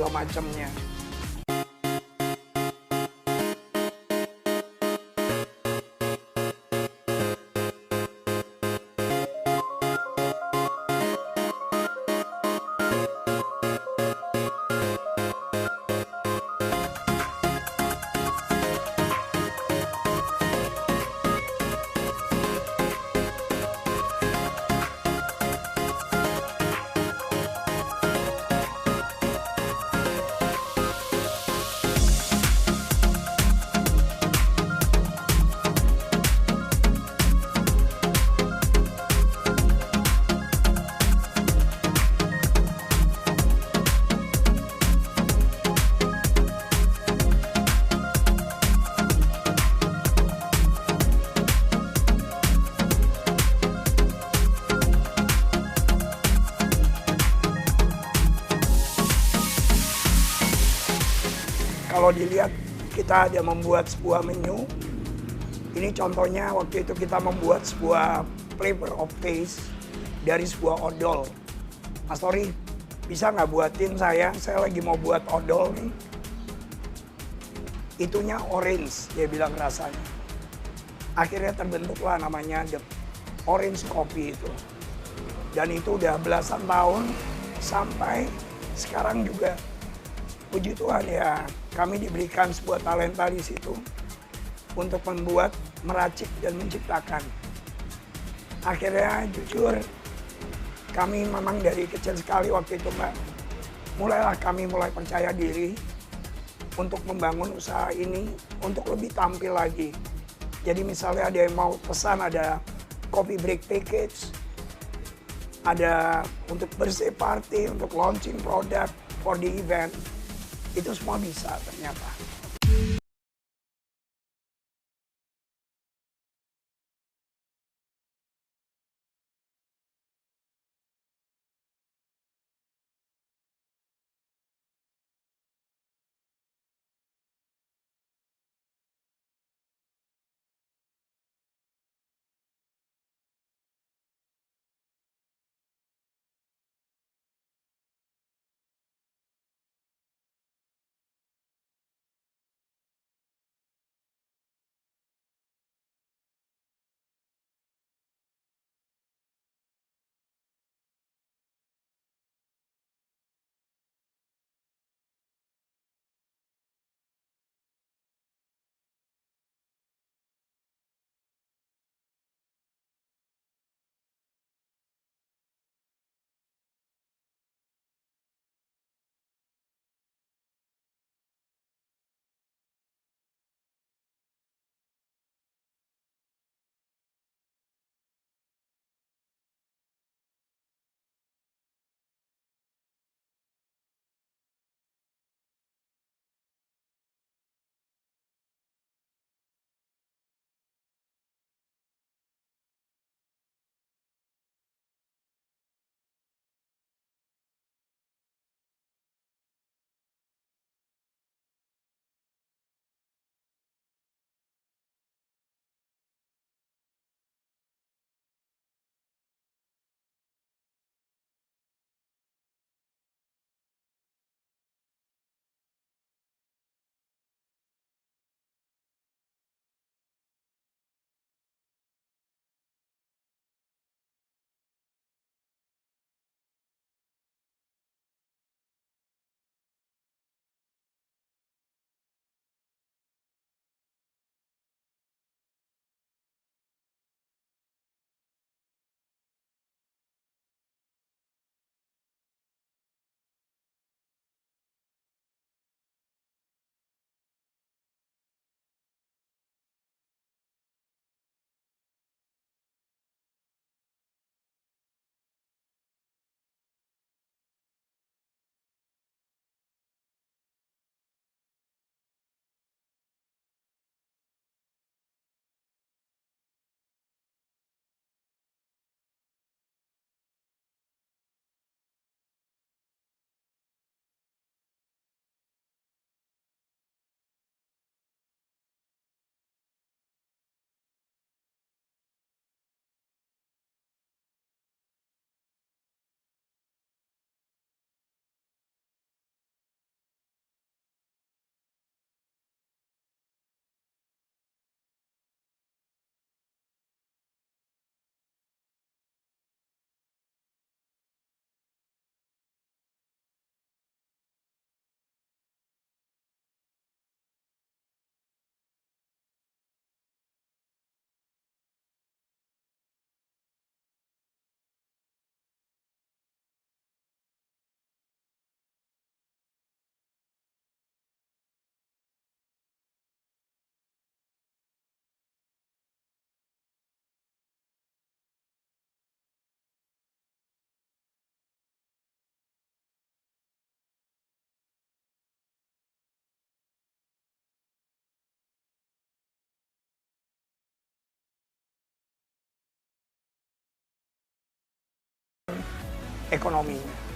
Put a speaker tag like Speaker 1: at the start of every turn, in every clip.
Speaker 1: macamnya. Kalau dilihat kita ada membuat sebuah menu. Ini contohnya waktu itu kita membuat sebuah flavor of taste dari sebuah odol. Mas Tori, bisa nggak buatin saya lagi mau buat odol nih. Itunya orange, dia bilang rasanya. Akhirnya terbentuklah namanya The Orange Coffee itu. Dan itu udah belasan tahun sampai sekarang juga. Puji Tuhan ya, kami diberikan sebuah talenta di situ untuk membuat, meracik dan menciptakan. Akhirnya jujur, kami memang dari kecil sekali waktu itu Mbak, mulai percaya diri untuk membangun usaha ini untuk lebih tampil lagi. Jadi misalnya ada yang mau pesan, ada coffee break package, ada untuk birthday party, untuk launching product for the event, itu semua bisa ternyata. ekonominya.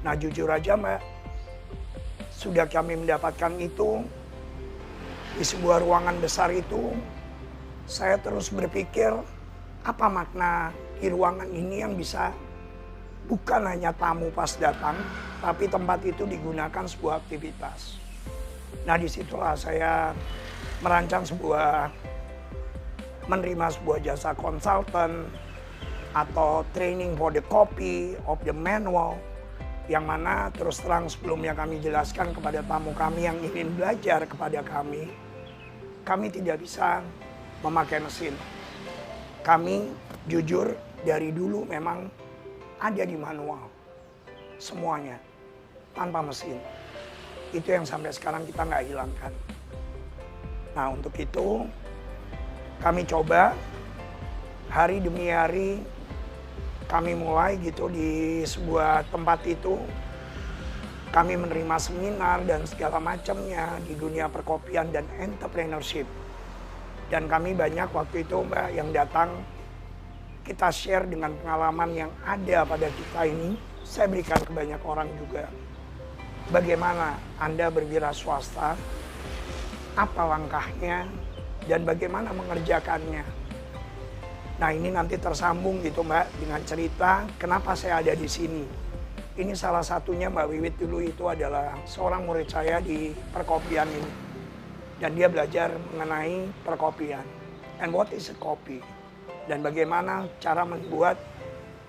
Speaker 1: Nah, jujur aja Mbak, sudah kami mendapatkan itu, di sebuah ruangan besar itu, saya terus berpikir, apa makna di ruangan ini yang bisa bukan hanya tamu pas datang, tapi tempat itu digunakan sebuah aktivitas. Nah, disitulah saya menerima sebuah jasa konsultan atau training for the copy of the manual, yang mana terus terang sebelumnya kami jelaskan kepada tamu kami yang ingin belajar kepada kami tidak bisa memakai mesin. Kami jujur dari dulu memang ada di manual, semuanya tanpa mesin. Itu yang sampai sekarang kita nggak hilangkan. Nah, untuk itu kami coba hari demi hari. Kami mulai gitu di sebuah tempat itu, kami menerima seminar dan segala macamnya di dunia perkopian dan entrepreneurship. Dan kami banyak waktu itu Mbak yang datang, kita share dengan pengalaman yang ada pada kita ini. Saya berikan ke banyak orang juga. Bagaimana Anda berwira swasta, apa langkahnya, dan bagaimana mengerjakannya. Nah, ini nanti tersambung gitu Mbak dengan cerita kenapa saya ada di sini. Ini salah satunya Mbak Wiwit dulu itu adalah seorang murid saya di perkopian ini. Dan dia belajar mengenai perkopian. And what is a coffee? Dan bagaimana cara membuat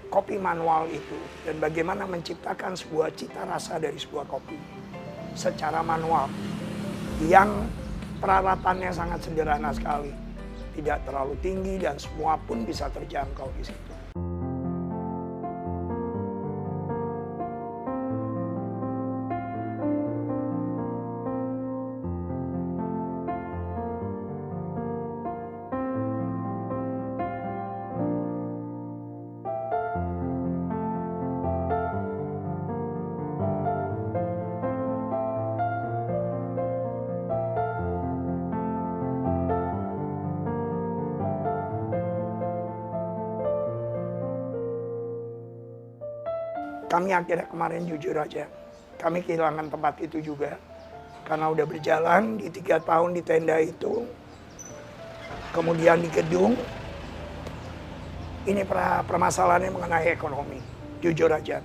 Speaker 1: kopi manual itu. Dan bagaimana menciptakan sebuah cita rasa dari sebuah kopi secara manual. Yang peralatannya sangat sederhana sekali. Tidak terlalu tinggi dan semua pun bisa terjangkau di situ. Kami akhirnya kemarin jujur aja, kami kehilangan tempat itu juga. Karena udah berjalan di 3 tahun di tenda itu, kemudian di gedung, ini permasalahannya mengenai ekonomi, jujur aja.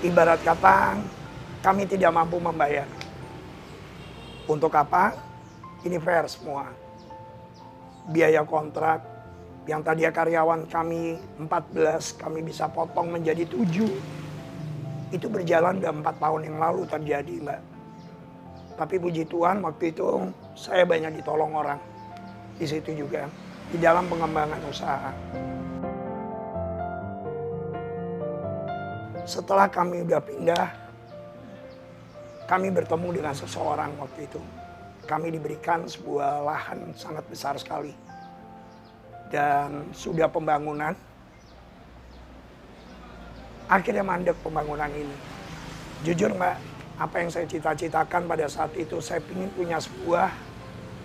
Speaker 1: Ibarat kata, kami tidak mampu membayar. Untuk apa? Ini fair semua. Biaya kontrak yang tadinya karyawan kami 14, kami bisa potong menjadi 7. Itu berjalan udah 4 tahun yang lalu terjadi Mbak. Tapi puji Tuhan waktu itu saya banyak ditolong orang. Di situ juga, di dalam pengembangan usaha. Setelah kami udah pindah, kami bertemu dengan seseorang waktu itu. Kami diberikan sebuah lahan sangat besar sekali. Dan sudah pembangunan. Akhirnya mandek pembangunan ini. Jujur Mbak, apa yang saya cita-citakan pada saat itu, saya ingin punya sebuah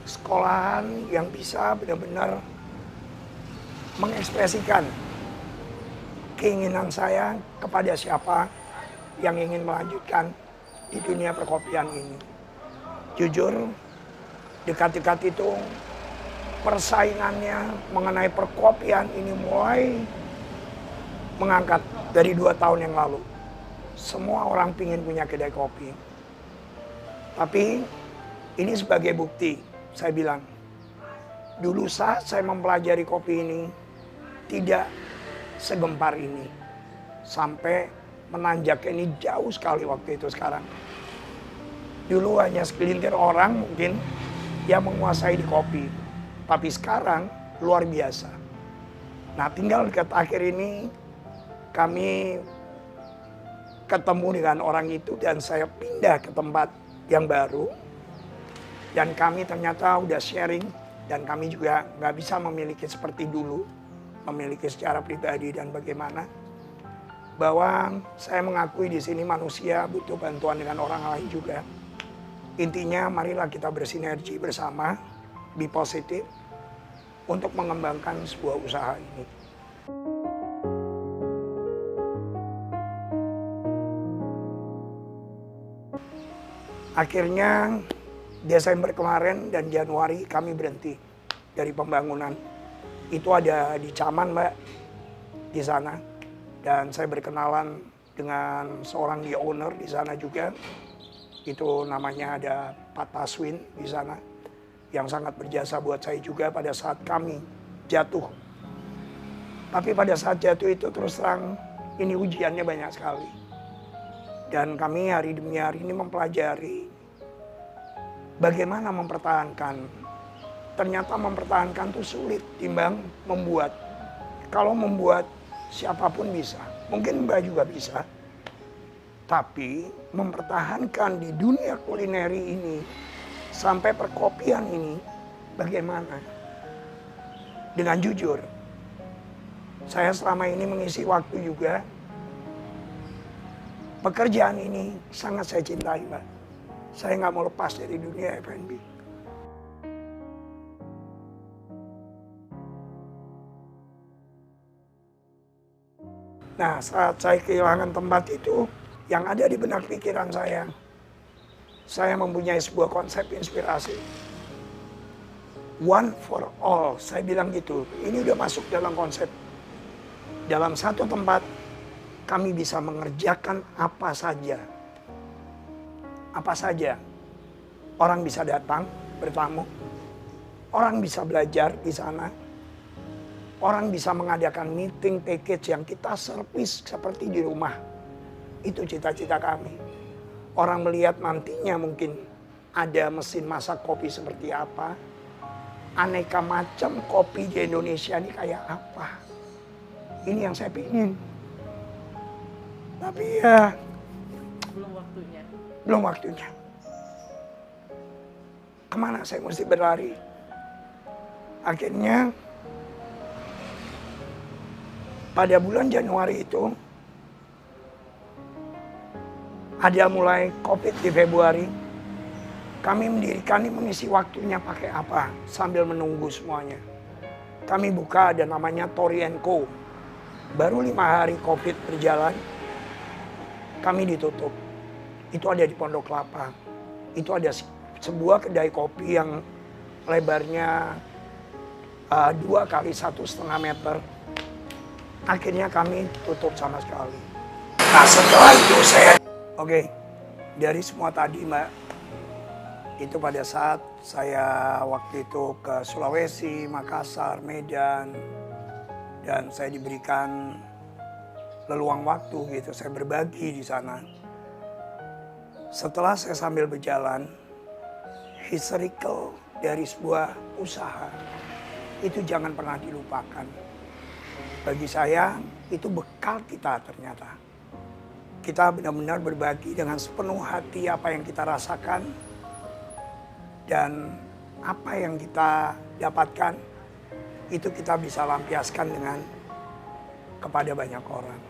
Speaker 1: sekolahan yang bisa benar-benar mengekspresikan keinginan saya kepada siapa yang ingin melanjutkan di dunia perkopian ini. Jujur, dekat-dekat itu persaingannya mengenai perkopian ini mulai mengangkat dari 2 tahun yang lalu. Semua orang ingin punya kedai kopi. Tapi ini sebagai bukti, saya bilang, dulu saat saya mempelajari kopi ini tidak segempar ini. Sampai menanjaknya ini jauh sekali waktu itu sekarang. Dulu hanya segelintir orang mungkin yang menguasai di kopi. Tapi sekarang luar biasa. Nah, tinggal dekat akhir ini kami ketemu dengan orang itu dan saya pindah ke tempat yang baru. Dan kami ternyata udah sharing dan kami juga nggak bisa memiliki seperti dulu. Memiliki secara pribadi dan bagaimana. Bahwa saya mengakui di sini manusia butuh bantuan dengan orang lain juga. Intinya marilah kita bersinergi bersama, be positif, untuk mengembangkan sebuah usaha ini. Akhirnya Desember kemarin dan Januari kami berhenti dari pembangunan. Itu ada di Caman, Mbak, di sana. Dan saya berkenalan dengan seorang di owner di sana juga. Itu namanya ada Pak Taswin di sana. Yang sangat berjasa buat saya juga pada saat kami jatuh. Tapi pada saat jatuh itu terus terang ini ujiannya banyak sekali. Dan kami hari demi hari ini mempelajari bagaimana mempertahankan. Ternyata mempertahankan itu sulit timbang membuat. Kalau membuat siapapun bisa, mungkin Mbak juga bisa. Tapi mempertahankan di dunia kulineri ini sampai perkopian ini bagaimana? Dengan jujur, saya selama ini mengisi waktu juga. Pekerjaan ini sangat saya cintai, Mbak. Saya nggak mau lepas dari dunia F&B. Nah, saat saya kehilangan tempat itu, yang ada di benak pikiran saya mempunyai sebuah konsep inspirasi. One for all, saya bilang gitu. Ini udah masuk dalam konsep. Dalam satu tempat, kami bisa mengerjakan apa saja. Apa saja. Orang bisa datang, bertamu. Orang bisa belajar di sana. Orang bisa mengadakan meeting package yang kita servis seperti di rumah. Itu cita-cita kami. Orang melihat nantinya mungkin ada mesin masak kopi seperti apa. Aneka macam kopi di Indonesia ini kayak apa. Ini yang saya pingin. Tapi ya
Speaker 2: belum waktunya.
Speaker 1: Belum waktunya. Kemana saya mesti berlari? Akhirnya pada bulan Januari itu ada mulai COVID di Februari. Kami mendirikan ini mengisi waktunya pakai apa sambil menunggu semuanya. Kami buka ada namanya Tori & Co. Baru 5 hari COVID berjalan, kami ditutup. Itu ada di Pondok Kelapa. Itu ada sebuah kedai kopi yang lebarnya 2 kali 1,5 meter. Akhirnya kami tutup sama sekali. Nah, setelah itu Oke, dari semua tadi, Mbak, itu pada saat saya waktu itu ke Sulawesi, Makassar, Medan, dan saya diberikan leluang waktu gitu, saya berbagi di sana. Setelah saya sambil berjalan, historical dari sebuah usaha, itu jangan pernah dilupakan. Bagi saya, itu bekal kita ternyata. Kita benar-benar berbagi dengan sepenuh hati apa yang kita rasakan dan apa yang kita dapatkan itu kita bisa lampiaskan kepada banyak orang.